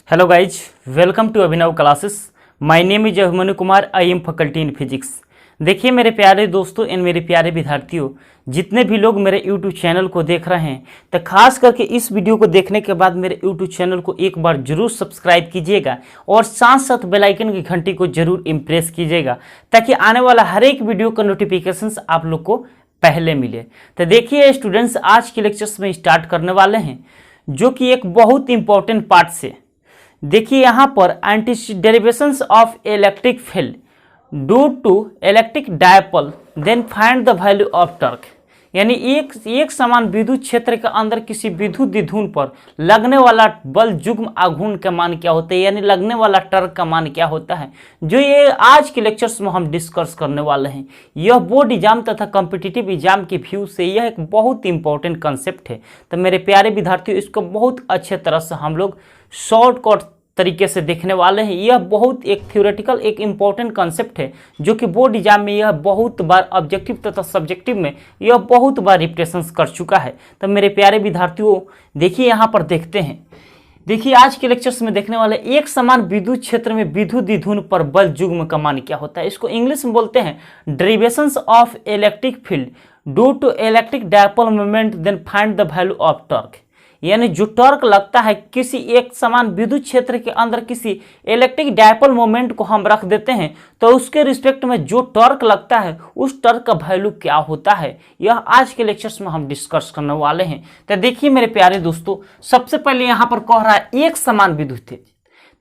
Hello guys, welcome to Abhinav classes. My name is Abhimanyu Kumar. I am faculty in physics. देखिए मेरे प्यारे दोस्तों and मेरे प्यारे विद्यार्थियों, जितने भी लोग मेरे यूट्यूब चैनल को देख रहे हैं तो खास करके इस वीडियो को देखने के बाद मेरे यूट्यूब चैनल को एक बार जरूर सब्सक्राइब कीजिएगा और साथ साथ बेल आइकन की घंटी को जरूर इम्प्रेस कीजिएगा ताकि आने वाला हर एक वीडियो का नोटिफिकेशंस आप लोग को पहले मिले। तो देखिए स्टूडेंट्स, आज के लेक्चर्स में स्टार्ट करने वाले हैं जो कि एक बहुत इंपॉर्टेंट पार्ट से। देखिए यहाँ पर derivations of electric field due to electric dipole then find the value of torque. यानी एक समान विद्युत क्षेत्र के अंदर किसी विद्युत द्विध्रुव पर लगने वाला बल जुग्म आघूर्ण का मान क्या होता है, यानी लगने वाला टॉर्क का मान क्या होता है, जो ये आज के लेक्चर्स में हम डिस्कस करने वाले हैं। यह बोर्ड एग्जाम तथा कॉम्पिटिटिव एग्जाम के व्यू से यह एक बहुत इंपॉर्टेंट कंसेप्ट है। तो मेरे प्यारे विद्यार्थियों, इसको बहुत अच्छे तरह से हम लोग शॉर्टकट तरीके से देखने वाले हैं। यह बहुत एक थ्योरेटिकल एक इम्पॉर्टेंट कंसेप्ट है जो कि बोर्ड एग्जाम में यह बहुत बार ऑब्जेक्टिव तथा सब्जेक्टिव में यह बहुत बार रिप्रेजेंट कर चुका है। तो मेरे प्यारे विद्यार्थियों, देखिए यहाँ पर देखते हैं। देखिए आज के लेक्चर्स में देखने वाले एक समान विद्युत क्षेत्र में विद्युत द्विध्रुव पर बल जुग्म का मान क्या होता है। इसको इंग्लिश में बोलते हैं derivations of electric field due to electric dipole moment then find the value of torque. यानी जो टॉर्क लगता है किसी एक समान विद्युत क्षेत्र के अंदर किसी इलेक्ट्रिक डायपोल मोमेंट को हम रख देते हैं तो उसके रिस्पेक्ट में जो टॉर्क लगता है उस टॉर्क का वैल्यू क्या होता है, यह आज के लेक्चर्स में हम डिस्कस करने वाले हैं। तो देखिए मेरे प्यारे दोस्तों, सबसे पहले यहाँ पर कह रहा है एक समान विद्युत,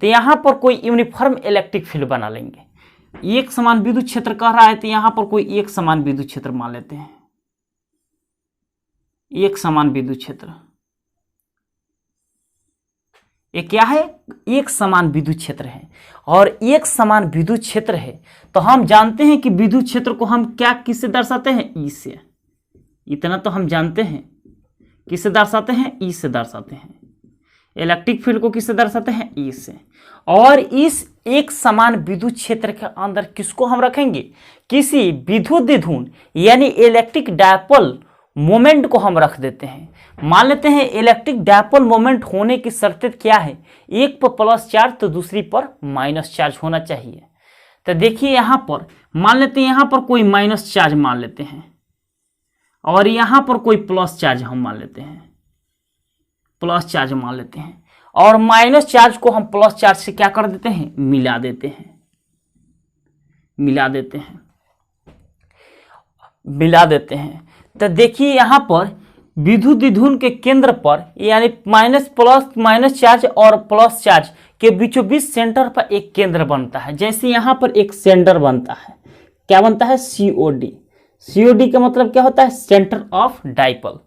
तो यहाँ पर कोई यूनिफॉर्म इलेक्ट्रिक फील्ड बना लेंगे। एक समान विद्युत क्षेत्र कह रहा है तो यहाँ पर कोई एक समान विद्युत क्षेत्र मान लेते हैं। एक समान विद्युत क्षेत्र ये क्या है? एक समान विद्युत क्षेत्र है। और एक समान विद्युत क्षेत्र है तो हम जानते हैं कि विद्युत क्षेत्र को हम क्या किससे दर्शाते हैं? ई से। इतना तो हम जानते हैं। किससे दर्शाते हैं? ई से दर्शाते हैं। इलेक्ट्रिक फील्ड को किससे दर्शाते हैं? ई से। और इस एक समान विद्युत क्षेत्र के अंदर किसको हम रखेंगे? किसी विद्युत द्विध्रुव यानी इलेक्ट्रिक डायपोल मोमेंट को हम रख देते हैं। मान लेते हैं इलेक्ट्रिक डायपोल मोमेंट होने की शर्तें क्या है? एक पर प्लस चार्ज तो दूसरी पर माइनस चार्ज होना चाहिए। तो देखिए यहाँ पर मान लेते हैं, यहाँ पर कोई माइनस चार्ज मान लेते हैं और यहाँ पर कोई प्लस चार्ज हम मान लेते हैं, प्लस चार्ज मान लेते हैं। और माइनस चार्ज को हम प्लस चार्ज से क्या कर देते हैं? मिला देते हैं, मिला देते हैं, मिला देते हैं। तो देखिए यहाँ पर विद्युत द्विध्रुव के केंद्र पर यानी माइनस चार्ज और प्लस चार्ज के बीचों बीच सेंटर पर एक केंद्र बनता है। जैसे यहाँ पर एक सेंटर बनता है, क्या बनता है? COD। COD का मतलब क्या होता है? सेंटर ऑफ डायपोल,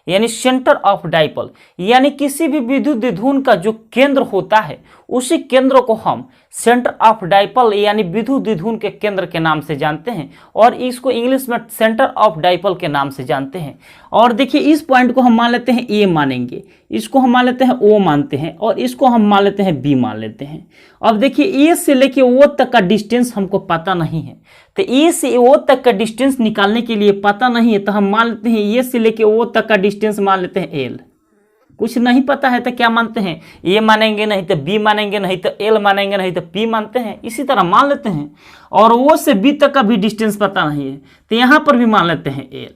यानी सेंटर ऑफ डायपोल। यानी किसी भी विद्युत द्विध्रुव का जो केंद्र होता है उसी केंद्र को हम सेंटर ऑफ डायपोल यानी विद्युत द्विध्रुव के केंद्र के नाम से जानते हैं और इसको इंग्लिश में सेंटर ऑफ डायपोल के नाम से जानते हैं। और देखिए इस पॉइंट को हम मान लेते हैं A मानेंगे, इसको हम मान लेते हैं O मानते हैं और इसको हम मान लेते हैं B मान लेते हैं। अब देखिए A से लेके O तक का डिस्टेंस हमको पता नहीं है, तो A से O तक का डिस्टेंस निकालने के लिए पता नहीं है तो हम मान लेते हैं A से लेके O तक का डिस्टेंस मान लेते हैं L। कुछ नहीं पता है तो क्या मानते हैं? A मानेंगे, नहीं तो B मानेंगे, नहीं तो L मानेंगे, नहीं तो P मानते हैं। इसी तरह मान लेते हैं। और O से B तक का भी डिस्टेंस पता नहीं है तो यहाँ पर भी मान लेते हैं L।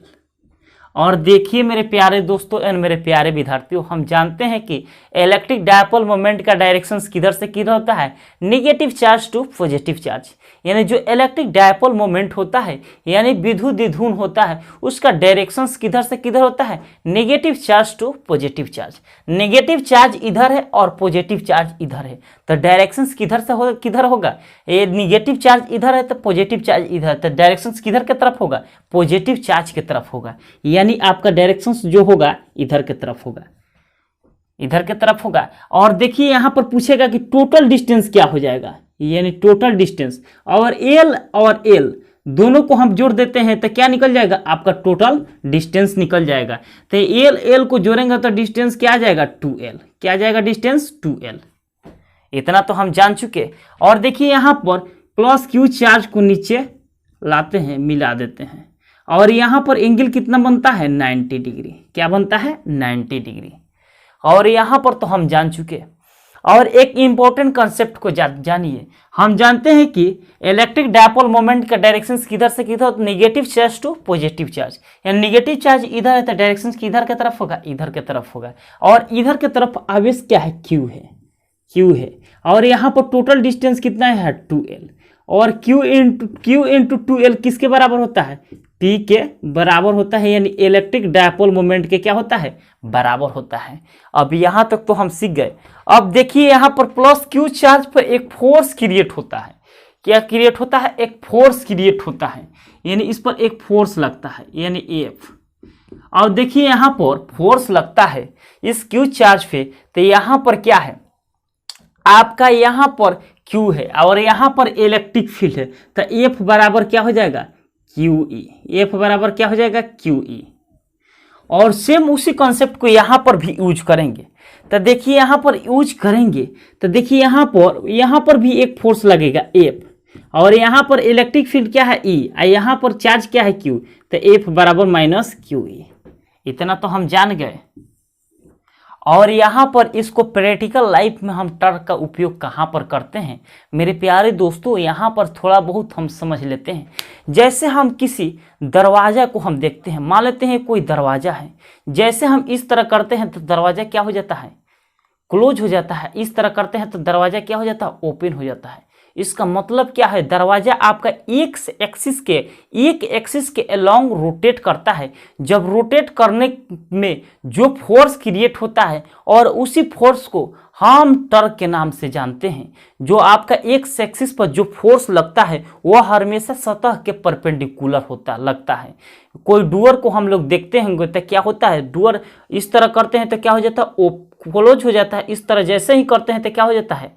और देखिए मेरे प्यारे दोस्तों एंड मेरे प्यारे विद्यार्थियों, हम जानते हैं कि इलेक्ट्रिक डायपोल मोमेंट का डायरेक्शन किधर से किधर होता है? Negative charge to positive charge. यानी जो इलेक्ट्रिक डायपोल मोमेंट होता है यानी विद्युत द्विध्रुव होता है उसका डायरेक्शन किधर से किधर होता है? Negative charge to positive charge. Negative charge इधर है और पॉजिटिव चार्ज इधर है, तो डायरेक्शन किधर से किधर होगा? ये नेगेटिव चार्ज इधर है तो पॉजिटिव चार्ज इधर, तो डायरेक्शन किधर की तरफ होगा? पॉजिटिव चार्ज की तरफ होगा। यानी आपका डायरेक्शन जो होगा इधर की तरफ होगा, इधर की तरफ होगा। और देखिए यहाँ पर पूछेगा कि टोटल डिस्टेंस क्या हो जाएगा, यानी टोटल डिस्टेंस। और L दोनों को हम जोड़ देते हैं तो क्या निकल जाएगा? आपका टोटल डिस्टेंस निकल जाएगा। तो L को जोड़ेंगे तो डिस्टेंस क्या आ जाएगा? 2L। क्या आ जाएगा? Distance 2L। इतना तो हम जान चुके। और देखिए यहाँ पर प्लस Q चार्ज को नीचे लाते हैं, मिला देते हैं और यहाँ पर एंगल कितना बनता है? 90 डिग्री। क्या बनता है? 90 डिग्री। और यहाँ पर तो हम जान चुके। और एक इंपॉर्टेंट कंसेप्ट को जानिए। हम जानते हैं कि इलेक्ट्रिक डायपोल मोमेंट का डायरेक्शन किधर से किधर, negative charge to positive charge, यानी नेगेटिव चार्ज इधर है तो डायरेक्शन किधर की तरफ होगा, इधर की तरफ होगा। और इधर की तरफ आवेश क्या है, क्यू है। और यहाँ पर टोटल डिस्टेंस कितना है, 2l। और Q इंटू 2l किसके बराबर होता है, P के बराबर होता है, यानी इलेक्ट्रिक डायपोल मोमेंट के क्या होता है, बराबर होता है। अब यहाँ तक तो हम सीख गए। अब देखिए यहाँ पर प्लस Q चार्ज पर एक फोर्स क्रिएट होता है। क्या क्रिएट होता है, एक फोर्स क्रिएट होता है, यानी इस पर एक फोर्स लगता है, यानी F। और देखिए यहाँ पर फोर्स लगता है इस Q चार्ज पे, तो यहाँ पर क्या है आपका, यहाँ पर Q है और यहाँ पर इलेक्ट्रिक फील्ड है, तो F बराबर क्या हो जाएगा, QE। F बराबर क्या हो जाएगा, QE। और सेम उसी कॉन्सेप्ट को यहाँ पर भी यूज करेंगे। तो देखिए यहाँ पर यूज करेंगे तो देखिए यहाँ पर भी एक फोर्स लगेगा F, और यहाँ पर इलेक्ट्रिक फील्ड क्या है, E, और यहाँ पर चार्ज क्या है, Q। तो F बराबर माइनस QE। इतना तो हम जान गए। और यहाँ पर इसको प्रैक्टिकल लाइफ में हम टर्क का उपयोग कहाँ पर करते हैं मेरे प्यारे दोस्तों, यहाँ पर थोड़ा बहुत हम समझ लेते हैं। जैसे हम किसी दरवाजा को हम देखते हैं, मान लेते हैं कोई दरवाजा है, जैसे हम इस तरह करते हैं तो दरवाजा क्या हो जाता है, क्लोज हो जाता है। इस तरह करते हैं तो दरवाजा क्या हो जाता है, ओपन हो जाता है। इसका मतलब क्या है, दरवाजा आपका एक एक्सिस के अलोंग रोटेट करता है। जब रोटेट करने में जो फोर्स क्रिएट होता है, और उसी फोर्स को हम टर्क के नाम से जानते हैं। जो आपका एक एक्सिस पर जो फोर्स लगता है वह हमेशा सतह के परपेंडिकुलर लगता है। कोई डुअर को हम लोग देखते हैं तो क्या होता है, डुअर इस तरह करते हैं तो क्या हो जाता है, क्लोज हो जाता है। इस तरह जैसे ही करते हैं तो क्या हो जाता है,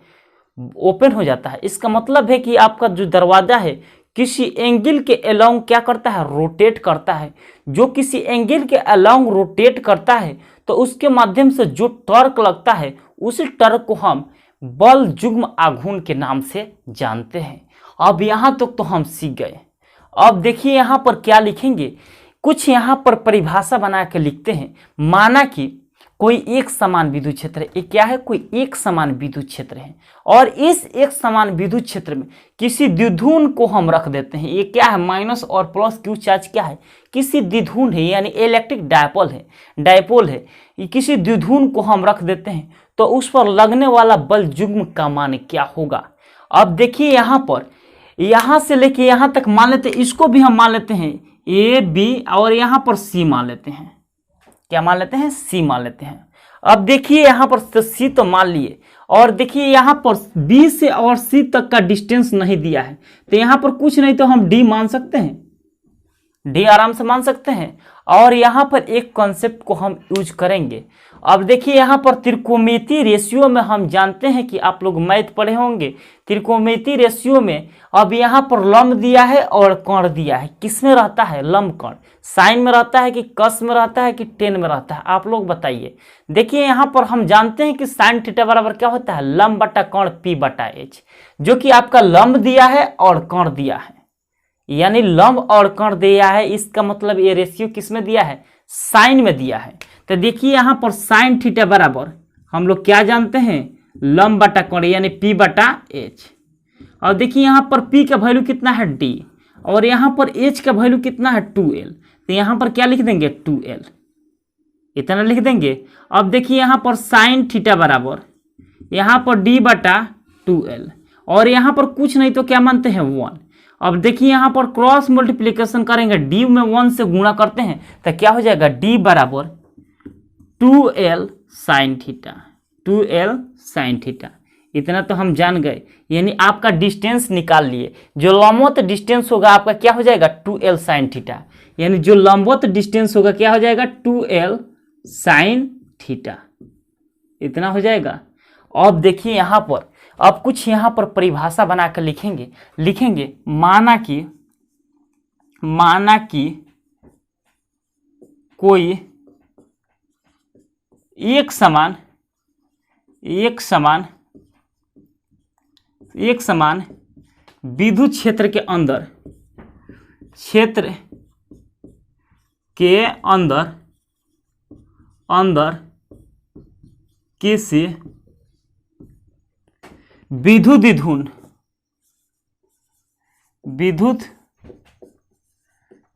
ओपन हो जाता है। इसका मतलब है कि आपका जो दरवाजा है किसी एंगल के अलोंग क्या करता है, रोटेट करता है। जो किसी एंगल के अलोंग रोटेट करता है तो उसके माध्यम से जो टॉर्क लगता है, उसी टॉर्क को हम बल युग्म आघूर्ण के नाम से जानते हैं। अब यहाँ तक तो हम सीख गए। अब देखिए यहाँ पर क्या लिखेंगे, कुछ यहाँ पर परिभाषा बना के लिखते हैं। माना कि कोई एक समान विद्युत क्षेत्र है, ये क्या है, कोई एक समान विद्युत क्षेत्र है, और इस एक समान विद्युत क्षेत्र में किसी द्विध्रुव को हम रख देते हैं। ये क्या है, माइनस और प्लस Q चार्ज क्या है, किसी द्विध्रुव है, यानी इलेक्ट्रिक डायपोल है। ये किसी द्विध्रुव को हम रख देते हैं तो उस पर लगने वाला बल युग्म का मान क्या होगा। अब देखिए यहाँ पर, यहाँ से लेके यहाँ तक मान लेते हैं, इसको भी हम मान लेते हैं AB, और यहाँ पर C मान लेते हैं। क्या मान लेते हैं, C मान लेते हैं। अब देखिए यहाँ पर C तो मान लिए, और देखिए यहाँ पर B से और C तक का डिस्टेंस नहीं दिया है, तो यहाँ पर कुछ नहीं तो हम D मान सकते हैं, D आराम से मान सकते हैं। और यहाँ पर एक कॉन्सेप्ट को हम यूज करेंगे। अब देखिए यहाँ पर त्रिकोणमितीय रेशियो में हम जानते हैं कि आप लोग मैथ पढ़े होंगे। त्रिकोणमितीय रेशियो में अब यहाँ पर लंब दिया है और कर्ण दिया है। किस में रहता है, लंब कर्ण साइन में रहता है कि कस में रहता है कि टेन में रहता है, आप लोग बताइए। देखिए यहाँ पर हम जानते हैं कि साइन थीटा बराबर क्या होता है, लंब बटा कर्ण P बटा H, जो कि आपका लंब दिया है और कर्ण दिया है, यानी लंब और कर्ण दिया है। इसका मतलब ये रेशियो किस में दिया है, साइन में दिया है। तो देखिए यहाँ पर साइन थीटा बराबर हम लोग क्या जानते हैं, लंब बटा कर्ण यानी P बटा H। और देखिए यहाँ पर P का वैल्यू कितना है D, और यहाँ पर H का वैल्यू कितना है 2L। तो यहाँ पर क्या लिख देंगे, 2L, इतना लिख देंगे। अब देखिए यहाँ पर साइन थीटा बराबर यहाँ पर D बटा 2L, और यहाँ पर कुछ नहीं तो क्या मानते हैं, 1। अब देखिए यहाँ पर क्रॉस मल्टीप्लिकेशन करेंगे, D में 1 से गुणा करते हैं तो क्या हो जाएगा, D बराबर 2L sine theta, 2L sine theta. इतना तो हम जान गए, यानी आपका डिस्टेंस निकाल लिए। जो लंबवत डिस्टेंस होगा आपका क्या हो जाएगा, 2L साइन थीटा, यानी जो लंबवत डिस्टेंस होगा क्या हो जाएगा, 2L साइन थीटा। इतना हो जाएगा। अब देखिए यहाँ पर, अब कुछ यहाँ पर परिभाषा बनाकर लिखेंगे। माना कि कोई एक समान विद्युत क्षेत्र के अंदर किसी विद्युत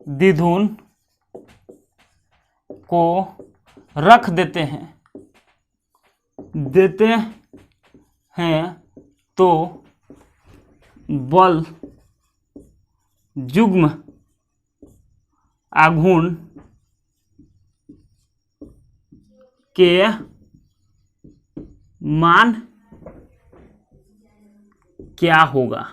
द्विध्रुव को रख देते हैं तो बल युग्म आघूर्ण के मान क्या होगा।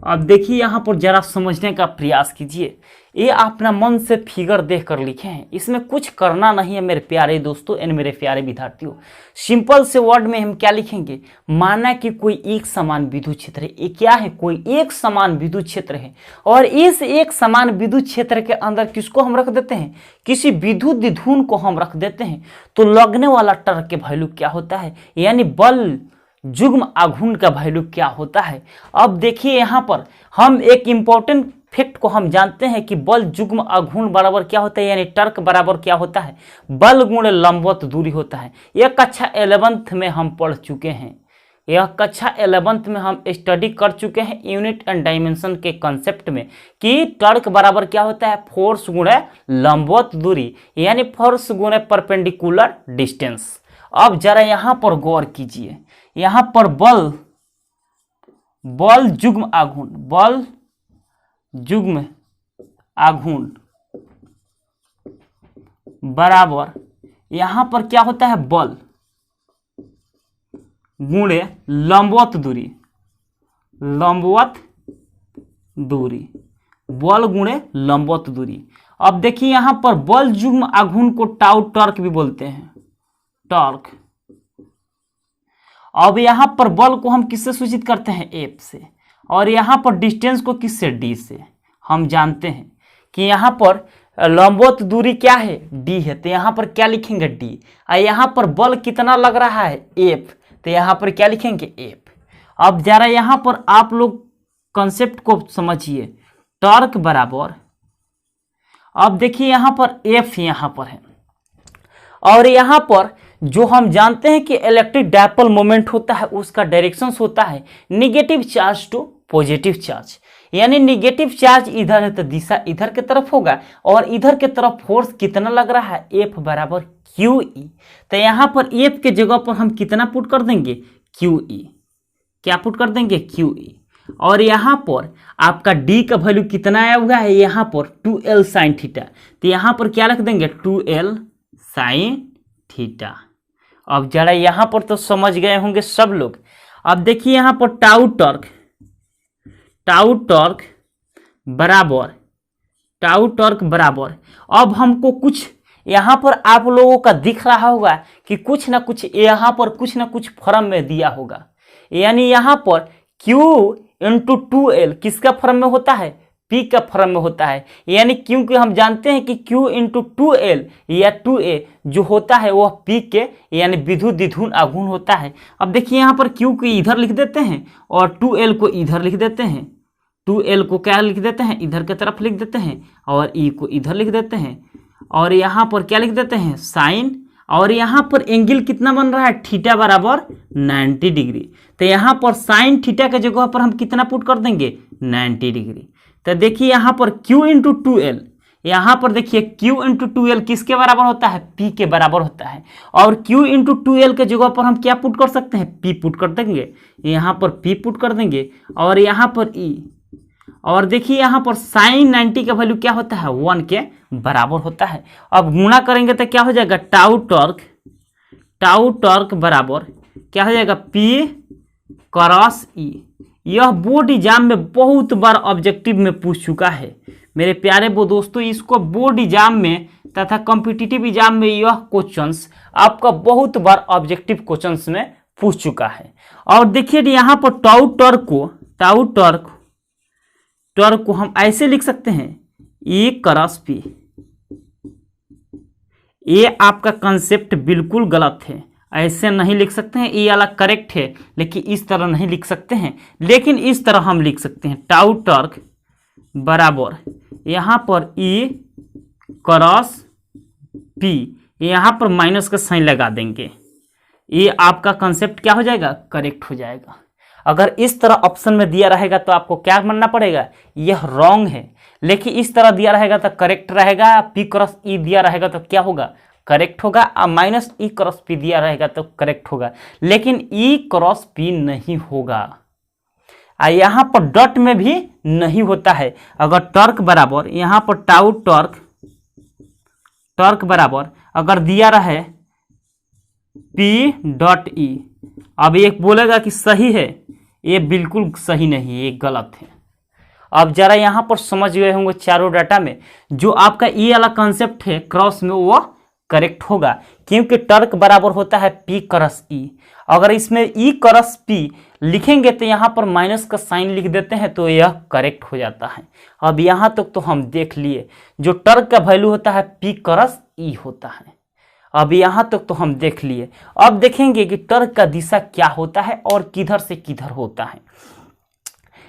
अब देखिए यहाँ पर जरा समझने का प्रयास कीजिए। ये अपना मन से फिगर देखकर लिखे हैं, इसमें कुछ करना नहीं है मेरे प्यारे दोस्तों एंड मेरे प्यारे विद्यार्थियों। सिंपल से वर्ड में हम क्या लिखेंगे, माना कि कोई एक समान विद्युत क्षेत्र है। ये क्या है, कोई एक समान विद्युत क्षेत्र है और इस एक समान विद्युत क्षेत्र के अंदर किसको हम रख देते हैं, किसी विद्युत द्विध्रुव को हम रख देते हैं। तो लगने वाला टर्क के वैल्यू क्या होता है, यानी बल युग्म आघूर्ण का वैल्यू क्या होता है। अब देखिए यहाँ पर हम एक इंपॉर्टेंट फैक्ट को हम जानते हैं कि बल युग्म आघूर्ण बराबर क्या होता है, यानी टर्क बराबर क्या होता है, बल गुणे लंबवत दूरी होता है। यह कक्षा 11th में हम पढ़ चुके हैं, यह कक्षा 11th में हम स्टडी कर चुके हैं यूनिट एंड डायमेंशन के कंसेप्ट में कि टर्क बराबर क्या होता है, फोर्स गुणे लंबवत दूरी, यानी फोर्स गुणे परपेंडिकुलर डिस्टेंस। अब जरा यहाँ पर गौर कीजिए, यहाँ पर बल युग्म आघूर्ण बराबर यहाँ पर क्या होता है, बल गुणे लंबवत दूरी, बल गुणे लंबवत दूरी। अब देखिए यहाँ पर बल युग्म आघूर्ण को टाउ टर्क भी बोलते हैं, टर्क। अब यहाँ पर बल को हम किससे सूचित करते हैं, एफ से, और यहाँ पर डिस्टेंस को किससे, डी से। हम जानते हैं कि यहाँ पर लंबवत दूरी क्या है, डी है, तो यहाँ पर क्या लिखेंगे, डी। और यहाँ पर बल कितना लग रहा है, एफ, तो यहाँ पर क्या लिखेंगे, एफ। अब जरा यहाँ पर आप लोग कंसेप्ट को समझिए, टर्क बराबर, अब देखिए यहाँ पर एफ यहाँ पर है और यहाँ पर जो हम जानते हैं कि इलेक्ट्रिक डायपोल मोमेंट होता है उसका डायरेक्शन होता है negative charge to positive charge, यानी निगेटिव चार्ज इधर है तो दिशा इधर की तरफ होगा और इधर की तरफ फोर्स कितना लग रहा है, एफ बराबर क्यू ई। तो यहाँ पर एफ के जगह पर हम कितना पुट कर देंगे, क्यू ई, क्या पुट कर देंगे, क्यू ई। और यहाँ पर आपका डी का वैल्यू कितना आया हुआ है, यहाँ पर 2l साइन थीटा, तो यहाँ पर क्या रख देंगे, 2l साइन थीटा। अब जरा यहाँ पर तो समझ गए होंगे सब लोग। अब देखिए यहाँ पर टाउ टर्क बराबर, अब हमको कुछ यहाँ पर आप लोगों का दिख रहा होगा कि कुछ ना कुछ यहाँ पर कुछ ना कुछ फॉर्म में दिया होगा, यानी यहाँ पर Q इंटू 2L किसका फॉर्म में होता है, P का फॉर्म में होता है, यानी क्योंकि हम जानते हैं कि Q इंटू 2L या 2A जो होता है वह P के यानी विद्युत द्विध्रुव आघूर्ण होता है। अब देखिए यहाँ पर Q को इधर लिख देते हैं और 2L को इधर लिख देते हैं, 2L को क्या लिख देते हैं, इधर की तरफ लिख देते हैं और E को इधर लिख देते हैं और यहाँ पर क्या लिख देते हैं, साइन, और यहाँ पर एंगल कितना बन रहा है, थीटा बराबर 90 डिग्री। तो यहाँ पर साइन थीटा के जगह पर हम कितना पुट कर देंगे, 90 डिग्री। तो देखिए यहाँ पर Q इंटू 2L, यहाँ पर देखिए Q इंटू 2L किसके बराबर होता है, P के बराबर होता है, और Q इंटू 2L के जगह पर हम क्या पुट कर सकते हैं, P पुट कर देंगे, यहाँ पर P पुट कर देंगे और यहाँ पर E, और देखिए यहाँ पर साइन 90 का वैल्यू क्या होता है, 1 के बराबर होता है। अब गुणा करेंगे तो क्या हो जाएगा, टाउ टर्क बराबर क्या हो जाएगा, P क्रॉस E। यह बोर्ड एग्जाम में बहुत बार ऑब्जेक्टिव में पूछ चुका है मेरे प्यारे वो दोस्तों, इसको बोर्ड एग्जाम में तथा कॉम्पिटिटिव एग्जाम में यह क्वेश्चंस आपका बहुत बार ऑब्जेक्टिव क्वेश्चंस में पूछ चुका है। और देखिए यहाँ पर टाउ टर्क को हम ऐसे लिख सकते हैं, E क्रॉस P। ये आपका कंसेप्ट बिल्कुल गलत है, ऐसे नहीं लिख सकते हैं, ये वाला करेक्ट है लेकिन इस तरह नहीं लिख सकते हैं, लेकिन इस तरह हम लिख सकते हैं, टाउ टर्क बराबर यहाँ पर E क्रॉस P, यहाँ पर माइनस का साइन लगा देंगे, ये आपका कंसेप्ट क्या हो जाएगा, करेक्ट हो जाएगा। अगर इस तरह ऑप्शन में दिया रहेगा तो आपको क्या मानना पड़ेगा, यह रॉन्ग है। लेकिन इस तरह दिया रहेगा तो करेक्ट रहेगा। P क्रॉस E दिया रहेगा तो क्या होगा, करेक्ट होगा। और माइनस E क्रॉस P दिया रहेगा तो करेक्ट होगा। लेकिन E क्रॉस P नहीं होगा। यहाँ पर डॉट में भी नहीं होता है। अगर टॉर्क बराबर यहाँ पर टाउ टॉर्क बराबर अगर दिया रहे P डॉट E, अब ये बोलेगा कि सही है, ये बिल्कुल सही नहीं है, ये गलत है। अब जरा यहाँ पर समझ गए होंगे चारों डाटा में जो आपका ये वाला कॉन्सेप्ट है क्रॉस में वो करेक्ट होगा, क्योंकि टॉर्क बराबर होता है P क्रॉस E। अगर इसमें E क्रॉस P लिखेंगे तो यहाँ पर माइनस का साइन लिख देते हैं तो यह करेक्ट हो जाता है। अब यहाँ तक तो हम देख लिए, जो टॉर्क का वैल्यू होता है P क्रॉस E होता है। अब यहाँ तक तो हम देख लिए। अब देखेंगे कि टॉर्क का दिशा क्या होता है और किधर से किधर होता है।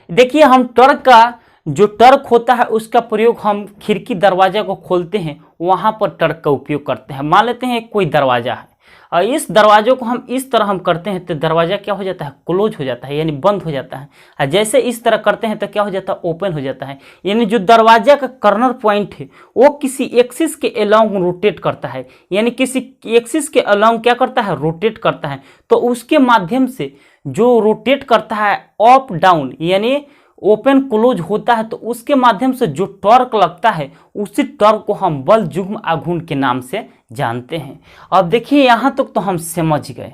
देखिए, हम टॉर्क का जो टॉर्क होता है उसका प्रयोग हम खिड़की दरवाजा को खोलते हैं वहां पर टॉर्क का उपयोग करते हैं। मान लेते हैं कोई दरवाजा है और इस दरवाजे को हम इस तरह हम करते हैं तो दरवाजा क्या हो जाता है, क्लोज हो जाता है, यानी बंद हो जाता है। और जैसे इस तरह करते हैं तो क्या हो जाता है, ओपन हो जाता है। यानी जो दरवाजा का कॉर्नर पॉइंट है वो किसी एक्सिस के अलोंग रोटेट करता है, यानी किसी एक्सिस के अलोंग क्या करता है, रोटेट करता है। तो उसके माध्यम से जो रोटेट करता है अप डाउन यानी ओपन क्लोज होता है, तो उसके माध्यम से जो टॉर्क लगता है उसी टॉर्क को हम बल जुग्म आघूर्ण के नाम से जानते हैं। अब देखिए, यहाँ तक तो हम समझ गए,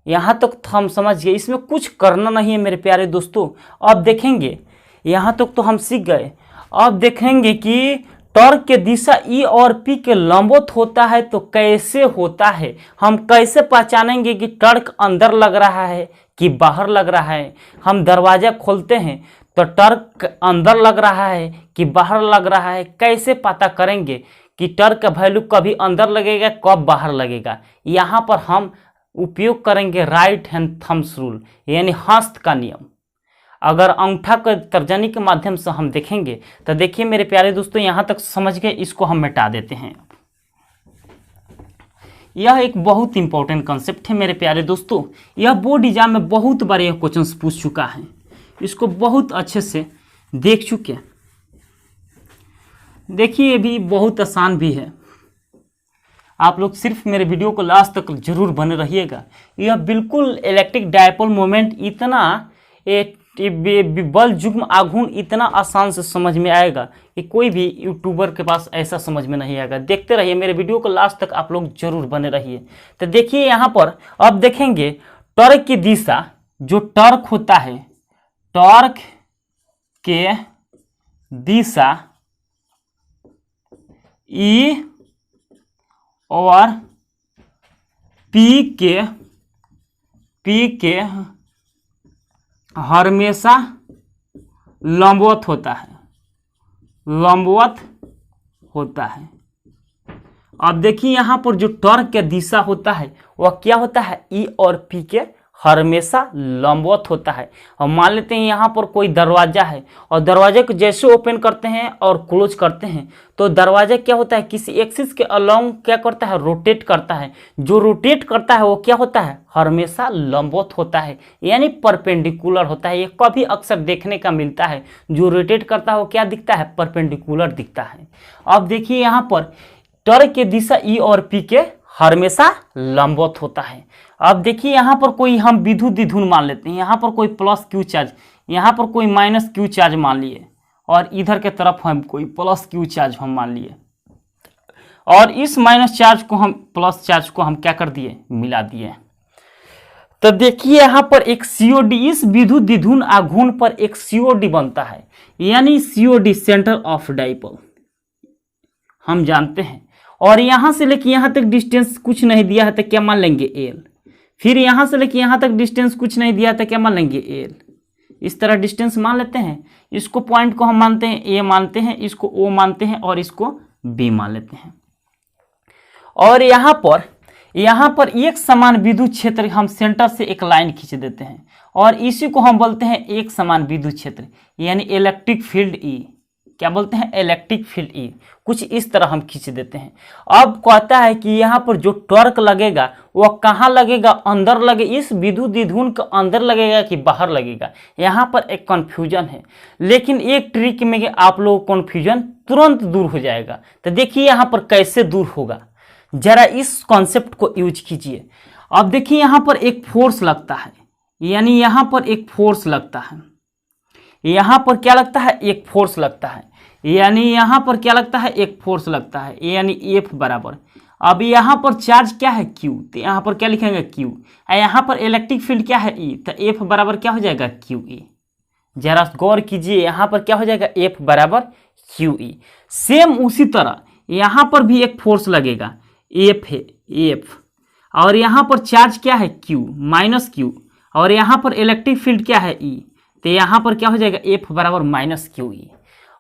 यहाँ तक तो हम समझ गए, इसमें कुछ करना नहीं है मेरे प्यारे दोस्तों। अब देखेंगे, यहाँ तक तो हम सीख गए। अब देखेंगे कि टॉर्क के दिशा E और P के लंबवत होता है तो कैसे होता है, हम कैसे पहचानेंगे कि टॉर्क अंदर लग रहा है कि बाहर लग रहा है। हम दरवाजा खोलते हैं तो टॉर्क अंदर लग रहा है कि बाहर लग रहा है, कैसे पता करेंगे कि टॉर्क का वैल्यू कभी अंदर लगेगा कब बाहर लगेगा। यहाँ पर हम उपयोग करेंगे राइट हैंड थम्स रूल यानी हस्त का नियम। अगर अंगूठा के तर्जनी के माध्यम से हम देखेंगे तो देखिए मेरे प्यारे दोस्तों, यहाँ तक समझ गए, इसको हम मिटा देते हैं। यह एक बहुत इंपॉर्टेंट कंसेप्ट है मेरे प्यारे दोस्तों। यह बोर्ड एग्जाम में बहुत बार यह क्वेश्चन पूछ चुका है, इसको बहुत अच्छे से देख चुके। देखिए, ये भी बहुत आसान भी है। आप लोग सिर्फ मेरे वीडियो को लास्ट तक जरूर बने रहिएगा। यह बिल्कुल इलेक्ट्रिक डायपोल मोमेंट इतना बल जुग्म आघूर्ण इतना आसान से समझ में आएगा कि कोई भी यूट्यूबर के पास ऐसा समझ में नहीं आएगा। देखते रहिए मेरे वीडियो को लास्ट तक, आप लोग जरूर बने रहिए। तो देखिए यहाँ पर अब देखेंगे टॉर्क की दिशा, जो टॉर्क होता है, टॉर्क के दिशा E और P के हमेशा लंबवत होता है, लंबवत होता है। अब देखिए यहाँ पर जो टॉर्क का दिशा होता है वह क्या होता है, E और P के हमेशा लंबवत होता है। और मान लेते हैं यहाँ पर कोई दरवाजा है और दरवाजे को जैसे ओपन करते हैं और क्लोज करते हैं तो दरवाजा क्या होता है, किसी एक्सिस के अलोंग क्या करता है, रोटेट करता है। जो रोटेट करता है वो क्या होता है, हमेशा लंबवत होता है, यानी परपेंडिकुलर होता है। ये कभी अक्सर देखने का मिलता है, जो रोटेट करता है वो क्या दिखता है, परपेंडिकुलर दिखता है। अब देखिए यहाँ पर टॉर्क की दिशा E और P के हमेशा लंबवत होता है। अब देखिए यहाँ पर कोई हम विद्युत द्विध्रुव मान लेते हैं, यहाँ पर कोई प्लस क्यू चार्ज, यहाँ पर कोई माइनस क्यू चार्ज मान लिए और इधर के तरफ हम कोई प्लस क्यू चार्ज हम मान लिए और इस माइनस चार्ज को हम प्लस चार्ज को हम क्या कर दिए, मिला दिए। तो देखिए यहाँ पर एक COD, इस विद्युत द्विध्रुव आघूर्ण पर एक COD बनता है, यानी COD सेंटर ऑफ डाइपोल हम जानते हैं। और यहाँ से लेके यहाँ तक डिस्टेंस कुछ नहीं दिया है तो क्या मान लेंगे, L। फिर यहाँ से लेके यहाँ तक डिस्टेंस कुछ नहीं दिया तो क्या मान लेंगे, L। इस तरह डिस्टेंस मान लेते हैं। इसको पॉइंट को हम मानते हैं A मानते हैं, इसको O मानते हैं और इसको B मान लेते हैं। और यहाँ पर एक समान विद्युत क्षेत्र हम सेंटर से एक लाइन खींच देते हैं और इसी को हम बोलते हैं एक समान विद्युत क्षेत्र, यानी इलेक्ट्रिक फील्ड E। क्या बोलते हैं, इलेक्ट्रिक फील्ड ई। कुछ इस तरह हम खींच देते हैं। अब कहता है कि यहाँ पर जो टॉर्क लगेगा वह कहाँ लगेगा, अंदर लगे, इस विद्युत द्विध्रुव के अंदर लगेगा कि बाहर लगेगा। यहाँ पर एक कन्फ्यूजन है, लेकिन एक ट्रिक में आप लोगों को कन्फ्यूजन तुरंत दूर हो जाएगा। तो देखिए यहाँ पर कैसे दूर होगा, जरा इस कॉन्सेप्ट को यूज कीजिए। अब देखिए यहाँ पर एक फोर्स लगता है, यानी यहाँ पर एक फोर्स लगता है, यहाँ पर क्या लगता है, एक फोर्स लगता है, यानी यहाँ पर क्या लगता है, एक फोर्स लगता है, यानी F बराबर। अब यहाँ पर चार्ज क्या है, Q, तो यहाँ पर क्या लिखेंगे, Q। यहाँ पर इलेक्ट्रिक फील्ड क्या है, E, तो F बराबर क्या हो जाएगा, QE। जरा गौर कीजिए, यहाँ पर क्या हो जाएगा, F बराबर QE। सेम उसी तरह यहाँ पर भी एक फोर्स लगेगा, F है, F, और यहाँ पर चार्ज क्या है, Q माइनस Q, और यहाँ पर इलेक्ट्रिक फील्ड क्या है, E, तो यहाँ पर क्या हो जाएगा, F बराबर माइनस QE।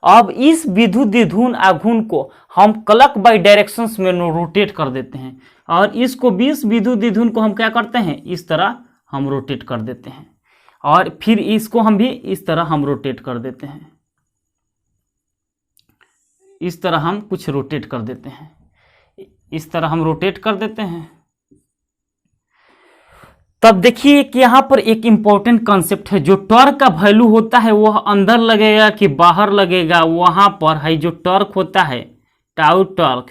अब इस विद्युत द्विध्रुव आघूर्ण को हम क्लॉक बाई डायरेक्शंस में रोटेट कर देते हैं, और इसको 20 विद्युत द्विध्रुव को हम क्या करते हैं, इस तरह हम रोटेट कर देते हैं, और फिर इसको हम भी इस तरह हम रोटेट कर देते हैं, इस तरह हम कुछ रोटेट कर देते हैं, इस तरह हम रोटेट कर देते हैं। तब देखिए कि यहाँ पर एक इंपॉर्टेंट कॉन्सेप्ट है, जो टॉर्क का वैल्यू होता है वह अंदर लगेगा कि बाहर लगेगा। वहाँ पर है जो टॉर्क होता है, टाउ टॉर्क,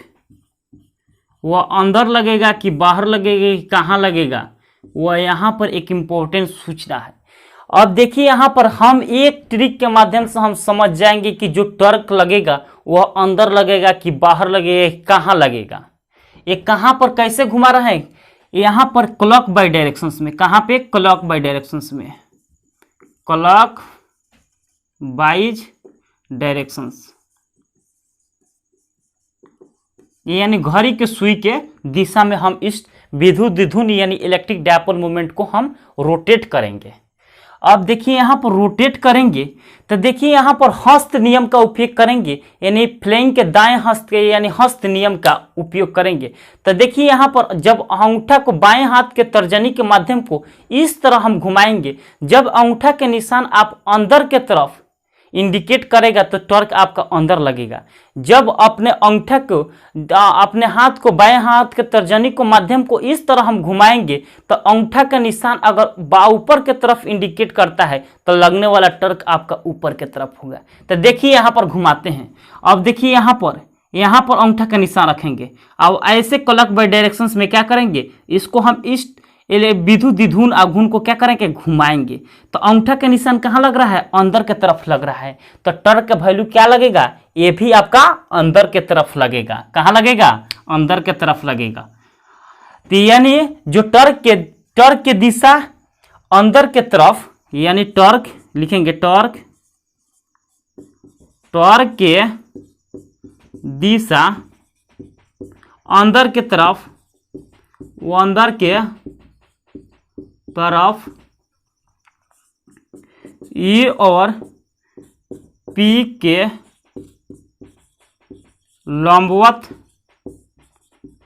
वह अंदर लगेगा कि बाहर लगेगा कि कहाँ लगेगा, वह यहाँ पर एक इंपॉर्टेंट सूचना है। अब देखिए यहाँ पर हम एक ट्रिक के माध्यम से हम समझ जाएंगे कि जो टॉर्क लगेगा वह अंदर लगेगा कि बाहर लगेगा, कहाँ लगेगा। ये कहाँ पर कैसे घुमा रहा है, यहाँ पर क्लॉक बाई डायरेक्शंस में। कहाँ पे, क्लॉक बाई डायरेक्शंस में, क्लॉक बाइज डायरेक्शंस, यानी घड़ी के सुई के दिशा में हम इस विद्युत द्विध्रुव यानी इलेक्ट्रिक डायपोल मूवमेंट को हम रोटेट करेंगे। अब देखिए यहाँ पर रोटेट करेंगे तो देखिए यहाँ पर हस्त नियम का उपयोग करेंगे, यानी फ्लेइंग के दाएं हस्त के यानी हस्त नियम का उपयोग करेंगे। तो देखिए यहाँ पर जब अंगूठा को बाएं हाथ के तर्जनी के माध्यम को इस तरह हम घुमाएंगे, जब अंगूठा के निशान आप अंदर के तरफ इंडिकेट करेगा तो टॉर्क आपका अंदर लगेगा। जब अपने अंगूठा को अपने हाथ को बाएं हाथ के तर्जनी को माध्यम को इस तरह हम घुमाएंगे तो अंगूठा का निशान अगर ऊपर के तरफ इंडिकेट करता है तो लगने वाला टॉर्क आपका ऊपर के तरफ होगा। तो देखिए यहाँ पर घुमाते हैं। अब देखिए यहाँ पर अंगूठा का निशान रखेंगे। अब ऐसे क्लॉक बाई डायरेक्शंस में क्या करेंगे, इसको हम इस विद्युत द्विध्रुव आघूर्ण को क्या करेंगे, घुमाएंगे। तो अंगूठा का निशान कहाँ लग रहा है, अंदर के तरफ लग रहा है। तो टॉर्क का वैल्यू क्या लगेगा, ये भी आपका अंदर के तरफ लगेगा। कहाँ लगेगा, अंदर के तरफ लगेगा। तो यानी जो टॉर्क के दिशा अंदर के तरफ, यानी टॉर्क लिखेंगे, टॉर्क के दिशा अंदर के तरफ, वो अंदर के तरफ ई और पी के लंबवत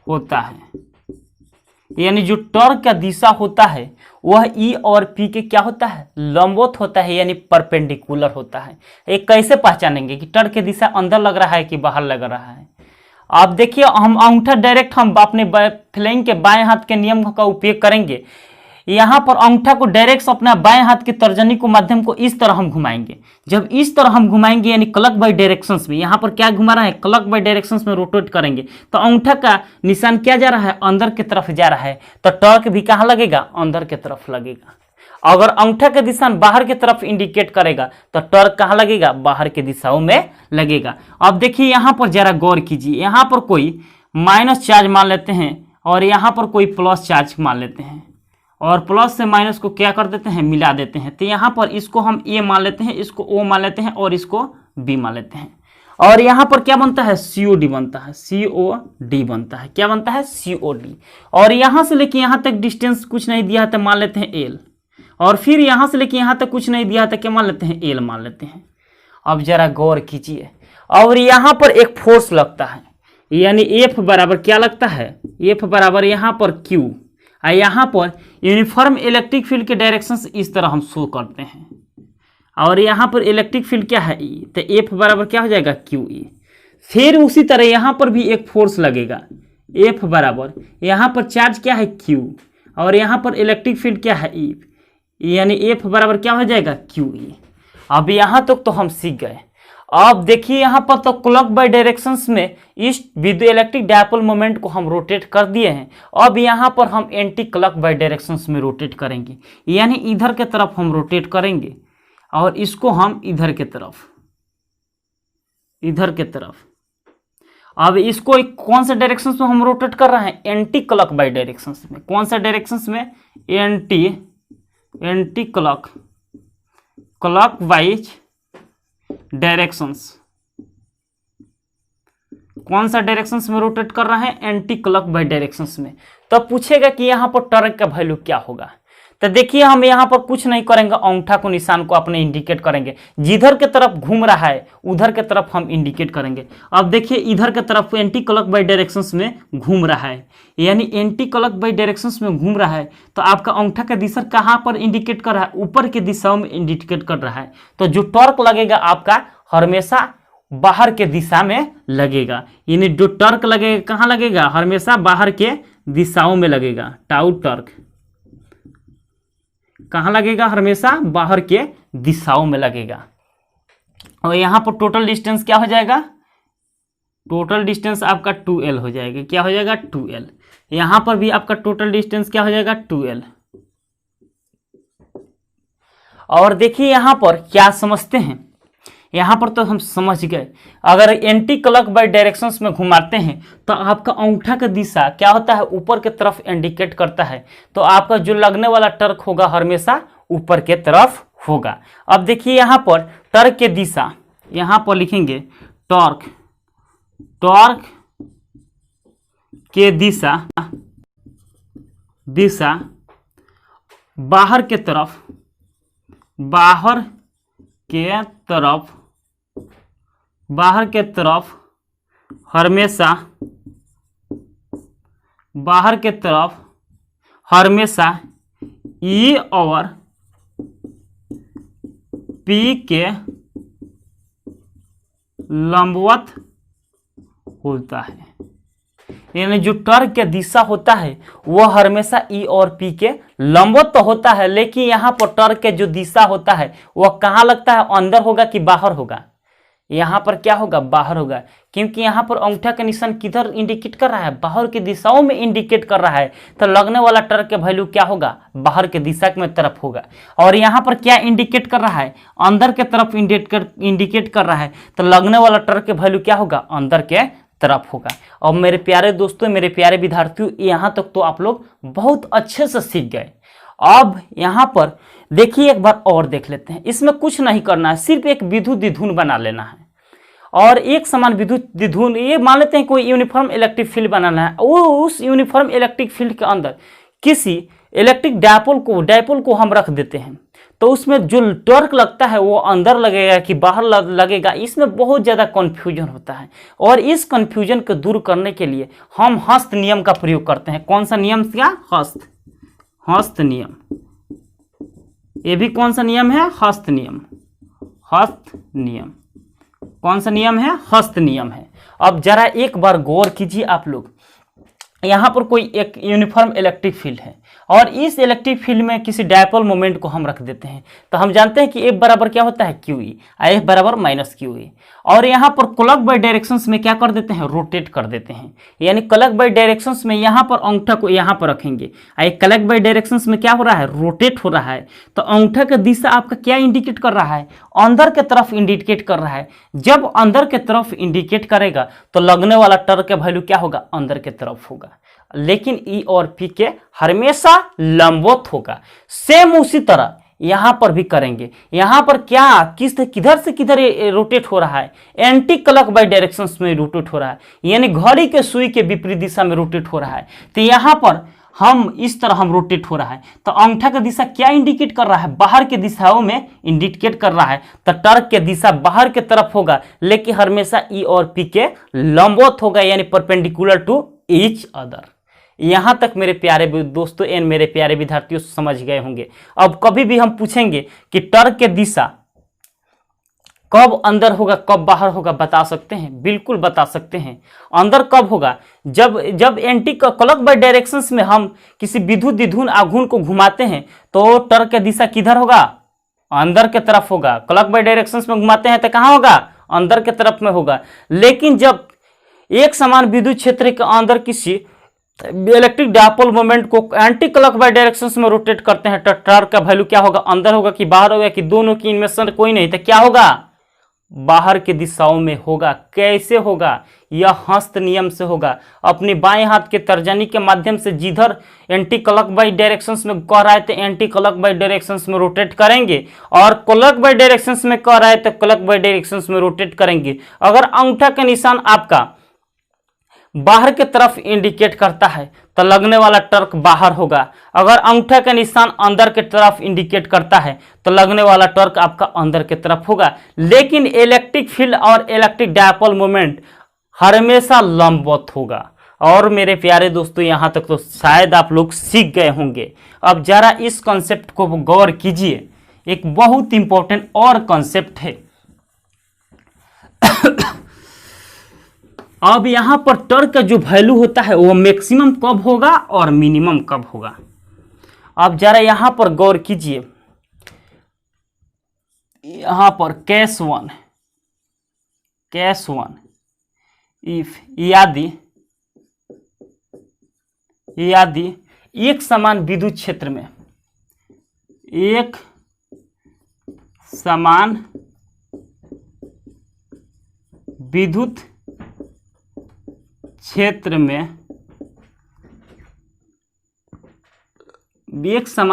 होता है। यानी जो टॉर्क का दिशा होता है वह ई और पी के क्या होता है, लंबवत होता है, यानी परपेंडिकुलर होता है। ये कैसे पहचानेंगे कि टॉर्क की दिशा अंदर लग रहा है कि बाहर लग रहा है। आप देखिए हम अंगूठा डायरेक्ट हम अपने फ्लेइंग के बाएं हाथ के नियम का उपयोग करेंगे। यहाँ पर अंगूठा को डायरेक्ट अपना बाएं हाथ के तर्जनी को माध्यम को इस तरह हम घुमाएंगे। जब इस तरह हम घुमाएंगे यानी क्लॉक बाई डायरेक्शंस में, यहाँ पर क्या घुमा रहा है, क्लॉक बाई डायरेक्शंस में रोटेट करेंगे तो अंगूठा का निशान क्या जा रहा है, अंदर की तरफ जा रहा है। तो टॉर्क भी कहाँ लगेगा, अंदर की तरफ लगेगा। अगर अंगूठा के दिशा बाहर की तरफ इंडिकेट करेगा तो टॉर्क कहाँ लगेगा, बाहर के दिशाओं में लगेगा। अब देखिए यहाँ पर जरा गौर कीजिए, यहाँ पर कोई माइनस चार्ज मान लेते हैं और यहाँ पर कोई प्लस चार्ज मान लेते हैं, और प्लस से माइनस को क्या कर देते हैं, मिला देते हैं। तो यहाँ पर इसको हम ए मान लेते हैं, इसको ओ मान लेते हैं और इसको बी मान लेते हैं। और यहाँ पर क्या बनता है, COD बनता है, COD बनता है। क्या बनता है, COD। और यहाँ से लेके यहाँ तक डिस्टेंस कुछ नहीं दिया है तो मान लेते हैं L, और फिर यहाँ से लेके यहाँ तक कुछ नहीं दिया है तो क्या मान लेते हैं, L मान लेते हैं। अब जरा गौर कीजिए, और यहाँ पर एक फोर्स लगता है, यानी F बराबर क्या लगता है, F बराबर यहाँ पर Q। यहाँ पर यूनिफॉर्म इलेक्ट्रिक फील्ड के डायरेक्शंस इस तरह हम शो करते हैं। और यहाँ पर इलेक्ट्रिक फील्ड क्या है ई, तो एफ बराबर क्या हो जाएगा क्यू ई। फिर उसी तरह यहाँ पर भी एक फोर्स लगेगा, एफ बराबर यहाँ पर चार्ज क्या है क्यू, और यहाँ पर इलेक्ट्रिक फील्ड क्या है ई, यानी एफ बराबर क्या हो जाएगा क्यू ई। अब यहाँ तक तो हम सीख गए। अब देखिए यहाँ पर तो क्लॉक बाय डायरेक्शंस में इस विद्युत इलेक्ट्रिक डायपोल मोमेंट को हम रोटेट कर दिए हैं। अब यहाँ पर हम एंटी क्लॉक बाय डायरेक्शंस में रोटेट करेंगे, यानी इधर के तरफ हम रोटेट करेंगे और इसको हम इधर के तरफ, इधर के तरफ। अब इसको कौन से डायरेक्शंस में हम रोटेट कर रहे हैं, एंटी क्लॉक बाय डायरेक्शंस में। कौन सा डायरेक्शंस में, एंटी क्लॉक वाइज डायरेक्शंस। कौन सा डायरेक्शंस में रोटेट कर रहे हैं, एंटी क्लॉक बाय डायरेक्शंस में। तो पूछेगा कि यहाँ पर टॉर्क का वैल्यू क्या होगा। तो देखिए हम यहाँ पर कुछ नहीं करेंगे, अंगूठा को निशान को अपने इंडिकेट करेंगे, जिधर के तरफ घूम रहा है उधर के तरफ हम इंडिकेट करेंगे। अब देखिए इधर के तरफ एंटी क्लॉक बाय डायरेक्शंस में घूम रहा है, यानी एंटी क्लॉक बाय डायरेक्शंस में घूम रहा है, तो आपका अंगूठा का दिशा कहाँ पर इंडिकेट कर रहा है, ऊपर की दिशाओं में इंडिकेट कर रहा है। तो जो टॉर्क लगेगा आपका हमेशा बाहर के दिशा में लगेगा, यानी जो टॉर्क लगेगा कहाँ लगेगा, हमेशा बाहर के दिशाओं में लगेगा। टाउ टॉर्क कहाँ लगेगा, हमेशा बाहर के दिशाओं में लगेगा। और यहाँ पर टोटल डिस्टेंस क्या हो जाएगा, टोटल डिस्टेंस आपका 2L हो जाएगा। क्या हो जाएगा 2L। यहाँ पर भी आपका टोटल डिस्टेंस क्या हो जाएगा 2L। और देखिए यहाँ पर क्या समझते हैं, यहाँ पर तो हम समझ गए। अगर एंटी क्लॉक बाय डायरेक्शंस में घुमाते हैं तो आपका अंगूठा का दिशा क्या होता है, ऊपर के तरफ इंडिकेट करता है, तो आपका जो लगने वाला टॉर्क होगा हमेशा ऊपर के तरफ होगा। अब देखिए यहाँ पर टॉर्क के दिशा, यहाँ पर लिखेंगे टॉर्क, टॉर्क के दिशा बाहर के तरफ, बाहर के तरफ हमेशा, बाहर के तरफ हमेशा ई और पी के लंबवत होता है। यानी जो टॉर्क के दिशा होता है वह हमेशा ई और पी के लंबवत तो होता है, लेकिन यहाँ पर टॉर्क के जो दिशा होता है वह कहाँ लगता है, अंदर होगा कि बाहर होगा, यहाँ पर क्या होगा, बाहर होगा। क्योंकि यहाँ पर अंगूठा का निशान किधर इंडिकेट कर रहा है, बाहर की दिशाओं में इंडिकेट कर रहा है, तो लगने वाला टॉर्क का वैल्यू क्या होगा, बाहर के दिशा में तरफ होगा। और यहाँ पर क्या इंडिकेट कर रहा है, अंदर के तरफ इंडिकेट कर रहा है, तो लगने वाला टॉर्क का वैल्यू क्या होगा, अंदर के तरफ होगा। और मेरे प्यारे दोस्तों, मेरे प्यारे विद्यार्थियों, यहाँ तक तो आप लोग बहुत अच्छे से सीख गए। अब यहाँ पर देखिए एक बार और देख लेते हैं। इसमें कुछ नहीं करना है, सिर्फ एक विद्युत द्विध्रुव बना लेना है और एक समान विद्युत द्विध्रुव, ये मान लेते हैं कोई यूनिफॉर्म इलेक्ट्रिक फील्ड बनाना है। वो उस यूनिफॉर्म इलेक्ट्रिक फील्ड के अंदर किसी इलेक्ट्रिक डायपोल को हम रख देते हैं, तो उसमें जो टॉर्क लगता है वो अंदर लगेगा कि बाहर लगेगा, इसमें बहुत ज़्यादा कन्फ्यूजन होता है। और इस कन्फ्यूजन को दूर करने के लिए हम हस्त नियम का प्रयोग करते हैं। कौन सा नियम, क्या, हस्त नियम। ये भी कौन सा नियम है, हस्त नियम। कौन सा नियम है, हस्त नियम है। अब जरा एक बार गौर कीजिए आप लोग, यहाँ पर कोई एक यूनिफॉर्म इलेक्ट्रिक फील्ड है और इस इलेक्ट्रिक फील्ड में किसी डायपोल मोमेंट को हम रख देते हैं, तो हम जानते हैं कि F बराबर क्या होता है, QE, F बराबर माइनस QE। और यहाँ पर क्लॉक बाय डायरेक्शंस में क्या कर देते हैं, रोटेट कर देते हैं। यानी क्लॉक बाय डायरेक्शंस में यहाँ पर अंगूठा को यहाँ पर रखेंगे, क्लॉक बाय डायरेक्शंस में क्या हो रहा है, रोटेट हो रहा है, तो अंगूठा का दिशा आपका क्या इंडिकेट कर रहा है, अंदर के तरफ इंडिकेट कर रहा है। जब अंदर के तरफ इंडिकेट करेगा तो लगने वाला टॉर्क का वैल्यू क्या होगा, अंदर के तरफ होगा, लेकिन ई और पी के हमेशा लंबवत होगा। सेम उसी तरह यहां पर भी करेंगे। यहां पर क्या, किधर से किधर रोटेट हो रहा है, एंटी क्लॉक बाय डायरेक्शंस में रोटेट हो रहा है, यानी घड़ी के सुई के विपरीत दिशा में रोटेट हो रहा है। तो यहां पर हम इस तरह हम रोटेट हो रहा है, तो अंगूठा का दिशा क्या इंडिकेट कर रहा है, बाहर के दिशाओं में इंडिकेट कर रहा है, तो टॉर्क के दिशा बाहर के तरफ होगा, लेकिन हमेशा ई और पी के लंबवत होगा, यानी परपेंडिकुलर टू ईच अदर। यहां तक मेरे प्यारे दोस्तों एंड मेरे प्यारे विद्यार्थियों समझ गए होंगे। अब कभी भी हम पूछेंगे कि टॉर्क के दिशा कब अंदर होगा कब बाहर होगा बता सकते हैं? बिल्कुल बता सकते हैं। अंदर कब होगा? जब एंटी क्लॉकवाइज डायरेक्शंस में हम किसी विद्युत द्विध्रुव आघूर्ण को घुमाते हैं तो टर्क की दिशा किधर होगा? अंदर के तरफ होगा। क्लॉकवाइज डायरेक्शंस में घुमाते हैं तो कहाँ होगा? अंदर के तरफ में होगा। लेकिन जब एक समान विद्युत क्षेत्र के अंदर किसी इलेक्ट्रिक डायपोल मोमेंट को एंटी क्लॉकवाइज डायरेक्शंस में रोटेट करते हैं तो टर्क का वैल्यू क्या होगा? अंदर होगा कि बाहर होगा कि दोनों की इनमें से कोई नहीं, तो क्या होगा? बाहर की दिशाओं में होगा। कैसे होगा? यह हस्त नियम से होगा। अपने बाएं हाथ के तर्जनी के माध्यम से जिधर एंटी क्लॉकवाइज डायरेक्शंस में कह रहा है तो एंटी क्लॉकवाइज डायरेक्शंस में रोटेट करेंगे, और क्लॉकवाइज डायरेक्शंस में कह रहा है तो क्लॉकवाइज डायरेक्शंस में रोटेट करेंगे। अगर अंगूठा का निशान आपका बाहर की तरफ इंडिकेट करता है तो लगने वाला टर्क बाहर होगा। अगर अंगूठा का निशान अंदर की तरफ इंडिकेट करता है तो लगने वाला टर्क आपका अंदर की तरफ होगा। लेकिन इलेक्ट्रिक फील्ड और इलेक्ट्रिक डायपोल मोमेंट हमेशा लंबवत होगा। और मेरे प्यारे दोस्तों, यहाँ तक तो शायद आप लोग सीख गए होंगे। अब जरा इस कॉन्सेप्ट को गौर कीजिए। एक बहुत इंपॉर्टेंट और कॉन्सेप्ट है। अब यहां पर टर्क का जो वैल्यू होता है वो मैक्सिमम कब होगा और मिनिमम कब होगा? अब जरा यहां पर गौर कीजिए। यहां पर केस वन इफ यदि एक समान विद्युत क्षेत्र में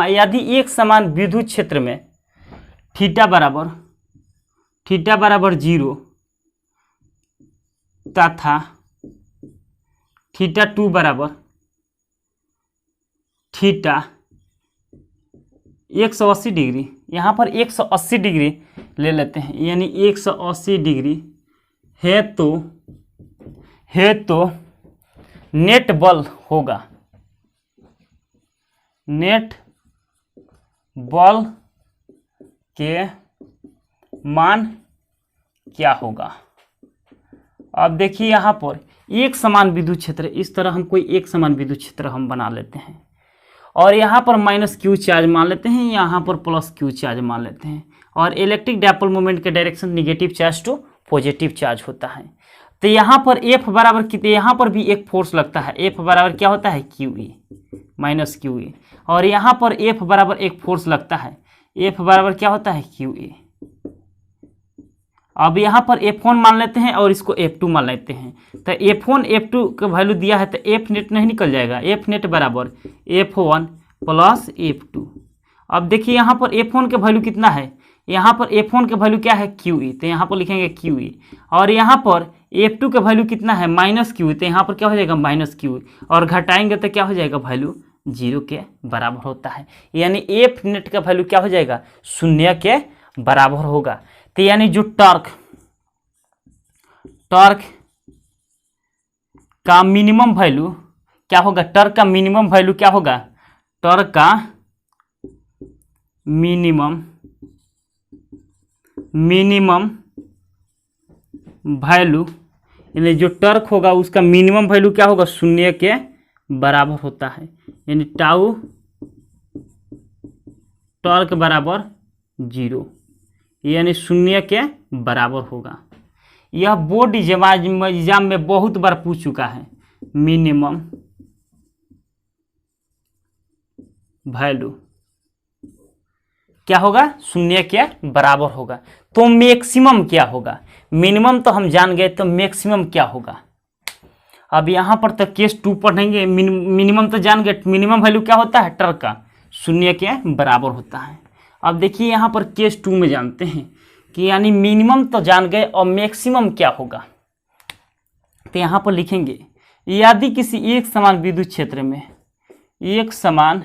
यदि एक समान विद्युत क्षेत्र में थीटा बराबर 0 तथा थीटा 2 बराबर थीटा 180 डिग्री, यहाँ पर 180 डिग्री ले लेते हैं, यानी 180 डिग्री है तो नेट बल होगा। नेट बल के मान क्या होगा? अब देखिए यहाँ पर एक समान विद्युत क्षेत्र, इस तरह हम कोई एक समान विद्युत क्षेत्र हम बना लेते हैं और यहाँ पर माइनस क्यू चार्ज मान लेते हैं, यहाँ पर प्लस क्यू चार्ज मान लेते हैं, और इलेक्ट्रिक डायपोल मोमेंट के direction negative charge to positive charge होता है। तो यहाँ पर F बराबर कितने, यहाँ पर भी एक फोर्स लगता है। F बराबर क्या होता है? QE माइनस QE, और यहाँ पर F बराबर एक फोर्स लगता है। F बराबर क्या होता है? QE। अब यहाँ पर F1 मान लेते हैं और इसको F2 मान लेते हैं। तो F1 F2 का वैल्यू दिया है तो F नेट नहीं निकल जाएगा। F नेट बराबर F1 प्लस F2। अब देखिए यहाँ पर F1 का वैल्यू कितना है? यहाँ पर F1 का वैल्यू क्या है? QE, तो यहाँ पर लिखेंगे QE, और यहाँ पर F2 का वैल्यू कितना है? माइनस QE, तो यहाँ पर क्या हो जाएगा? माइनस QE, और घटाएंगे तो क्या हो जाएगा? वैल्यू 0 के बराबर होता है। यानी F नेट का वैल्यू क्या हो जाएगा? 0 के बराबर होगा। तो यानी जो टॉर्क का मिनिमम वैल्यू क्या होगा? टॉर्क का मिनिमम वैल्यू क्या होगा? टॉर्क का मिनिमम वैल्यू, यानी जो टॉर्क होगा उसका मिनिमम वैल्यू क्या होगा? 0 के बराबर होता है। यानी टाउ टॉर्क बराबर 0, यानी 0 के बराबर होगा। यह बोर्ड एग्जाम में बहुत बार पूछ चुका है। मिनिमम वैल्यू क्या होगा? 0 के बराबर होगा। तो मैक्सिमम क्या होगा? मिनिमम तो हम जान गए, तो मैक्सिमम क्या होगा? अब यहाँ पर तो केस 2 पढ़ेंगे। मिनिमम तो जान गए। मिनिमम वैल्यू क्या होता है? टॉर्क का 0 के बराबर होता है। अब देखिए यहाँ पर केस 2 में जानते हैं कि यानी मिनिमम तो जान गए और मैक्सिमम क्या होगा। तो यहाँ पर लिखेंगे यदि किसी एक समान विद्युत क्षेत्र में एक समान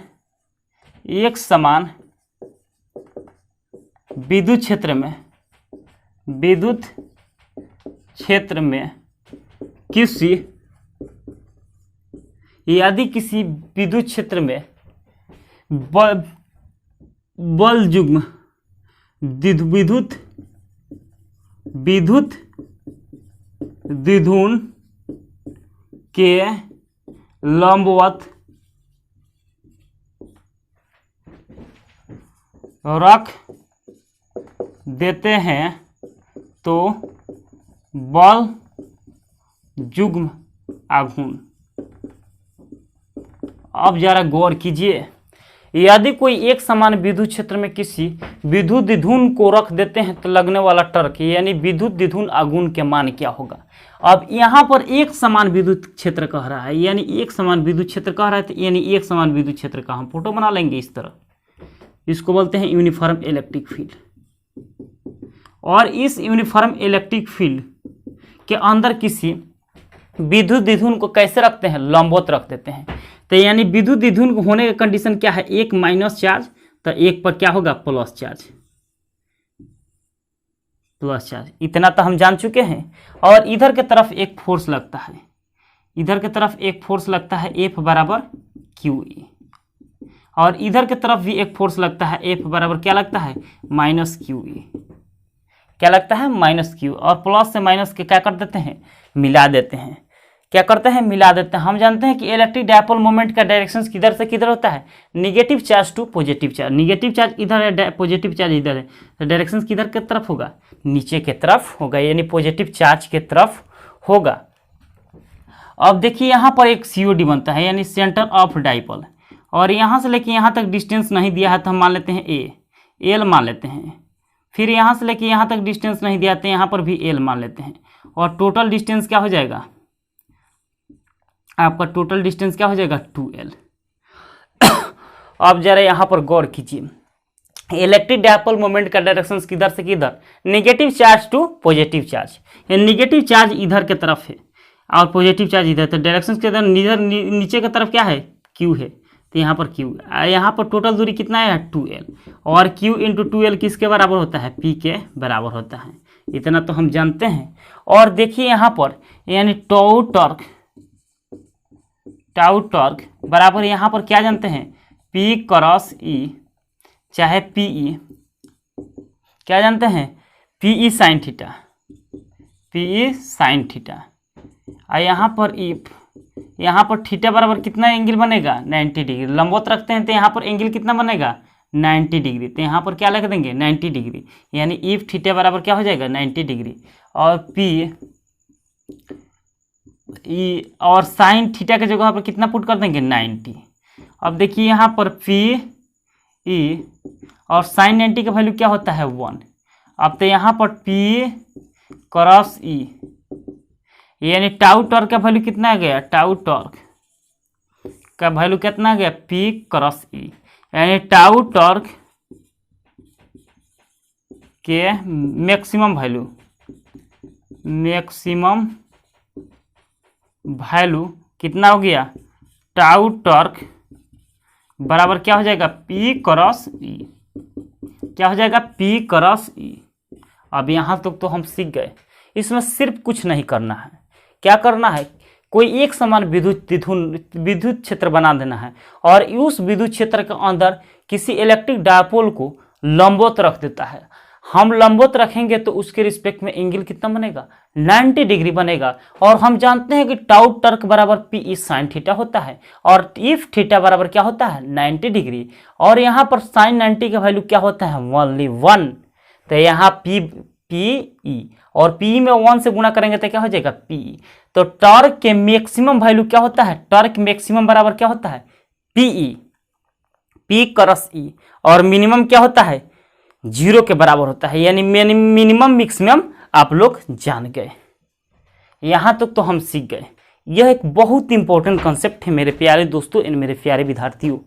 विद्युत क्षेत्र में किसी विद्युत क्षेत्र में बल युग्म विद्युत विद्युत द्विध्रुव के लंबवत रख देते हैं तो बल युग्म आघूर्ण। अब जरा गौर कीजिए, यदि कोई एक समान विद्युत क्षेत्र में किसी विद्युत द्विध्रुव को रख देते हैं तो लगने वाला टर्क यानी विद्युत द्विध्रुव आघूर्ण के मान क्या होगा। अब यहाँ पर एक समान विद्युत क्षेत्र कह रहा है, यानी एक समान विद्युत क्षेत्र कह रहा है, तो यानी एक समान विद्युत क्षेत्र का हम फोटो बना लेंगे इस तरह। इसको बोलते हैं यूनिफॉर्म इलेक्ट्रिक फील्ड। और इस यूनिफॉर्म इलेक्ट्रिक फील्ड के अंदर किसी विद्युत द्विध्रुव को कैसे रखते हैं, लंबवत रख देते हैं। तो यानी विद्युत द्विध्रुव होने का कंडीशन क्या है, एक माइनस चार्ज, तो एक पर क्या होगा, प्लस चार्ज। प्लस चार्ज इतना तो हम जान चुके हैं। और इधर के तरफ एक फोर्स लगता है, इधर के तरफ एक फोर्स लगता है F बराबर QE, और इधर के तरफ भी एक फोर्स लगता है F बराबर क्या लगता है, माइनस QE। क्या लगता है, माइनस Q। और प्लस से माइनस के क्या कर देते हैं, मिला देते हैं। क्या करते हैं, मिला देते हैं। हम जानते हैं कि इलेक्ट्रिक डायपोल मोमेंट का डायरेक्शन किधर से किधर होता है, negative charge to positive charge. Negative charge इधर है, पॉजिटिव चार्ज इधर है, तो डायरेक्शन किधर के तरफ होगा, नीचे के तरफ होगा, यानी पॉजिटिव चार्ज के तरफ होगा। अब देखिए यहाँ पर एक COD बनता है, यानी सेंटर ऑफ डायपोल, और यहाँ से लेके यहाँ तक डिस्टेंस नहीं दिया है तो हम मान लेते हैं L मान लेते हैं। फिर यहाँ से लेके यहाँ तक डिस्टेंस नहीं दिया तो यहाँ पर भी L मान लेते हैं, और टोटल डिस्टेंस क्या हो जाएगा, आपका टोटल डिस्टेंस क्या हो जाएगा, 2L। अब जरा यहाँ पर गौर कीजिए, इलेक्ट्रिक डायपोल मोमेंट का डायरेक्शन किधर से किधर, negative charge to positive charge. Negative charge इधर के तरफ है और पॉजिटिव चार्ज इधर, तो डायरेक्शन के इधर नीचे की तरफ क्या है, Q है, तो यहाँ पर Q। यहाँ पर टोटल दूरी कितना है, 2L, और Q इंटू 2L किसके बराबर होता है, P के बराबर होता है। इतना तो हम जानते हैं। और देखिए यहाँ पर यानी टाउ टॉर्क बराबर यहाँ पर क्या जानते हैं, P क्रॉस E चाहे PE, क्या जानते हैं, PE sine theta, PE sine theta. और यहाँ पर यहाँ पर थीटा बराबर कितना एंगल बनेगा, 90 डिग्री। लंबवत रखते हैं तो यहाँ पर एंगल कितना बनेगा, 90 डिग्री। तो यहाँ पर क्या लिख देंगे, 90 डिग्री, यानी इफ थीटा बराबर क्या हो जाएगा, 90 डिग्री। और और साइन थीटा के जगह पर कितना पुट कर देंगे, 90। अब देखिए यहाँ पर PE और साइन 90 का वैल्यू क्या होता है, 1। अब तो यहाँ पर P क्रॉस E यानी टाउ टॉर्क का वैल्यू कितना आ गया, टाउ टॉर्क का वैल्यू कितना आ गया, P क्रॉस E, यानी टाउ टॉर्क के मैक्सिमम वैल्यू कितना हो गया, टाउ टॉर्क बराबर क्या हो जाएगा, P क्रॉस E। क्या हो जाएगा, P क्रॉस E। अब यहाँ तक तो हम सीख गए। इसमें सिर्फ कुछ नहीं करना है, क्या करना है, कोई एक समान विद्युत क्षेत्र बना देना है, और उस विद्युत क्षेत्र के अंदर किसी इलेक्ट्रिक डायपोल को लंबवत रख देता है। हम लंबवत रखेंगे तो उसके रिस्पेक्ट में एंगल कितना बनेगा, 90 डिग्री बनेगा। और हम जानते हैं कि टाउ टॉर्क बराबर PE साइन थीटा होता है, और इफ थीटा बराबर क्या होता है, 90 डिग्री। और यहाँ पर साइन 90 का वैल्यू क्या होता है, ओनली 1। तो यहाँ PE और PE में 1 से गुणा करेंगे तो क्या हो जाएगा, PE। तो टॉर्क के मैक्सिमम वैल्यू क्या होता है, टॉर्क मैक्सिमम बराबर क्या होता है, PE, P क्रॉस E। और मिनिमम क्या होता है, 0 के बराबर होता है, यानी मिनिमम मैक्सिमम आप लोग जान गए। यहाँ तक तो हम सीख गए। यह एक बहुत इंपॉर्टेंट कॉन्सेप्ट है मेरे प्यारे दोस्तों एंड मेरे प्यारे विद्यार्थियों।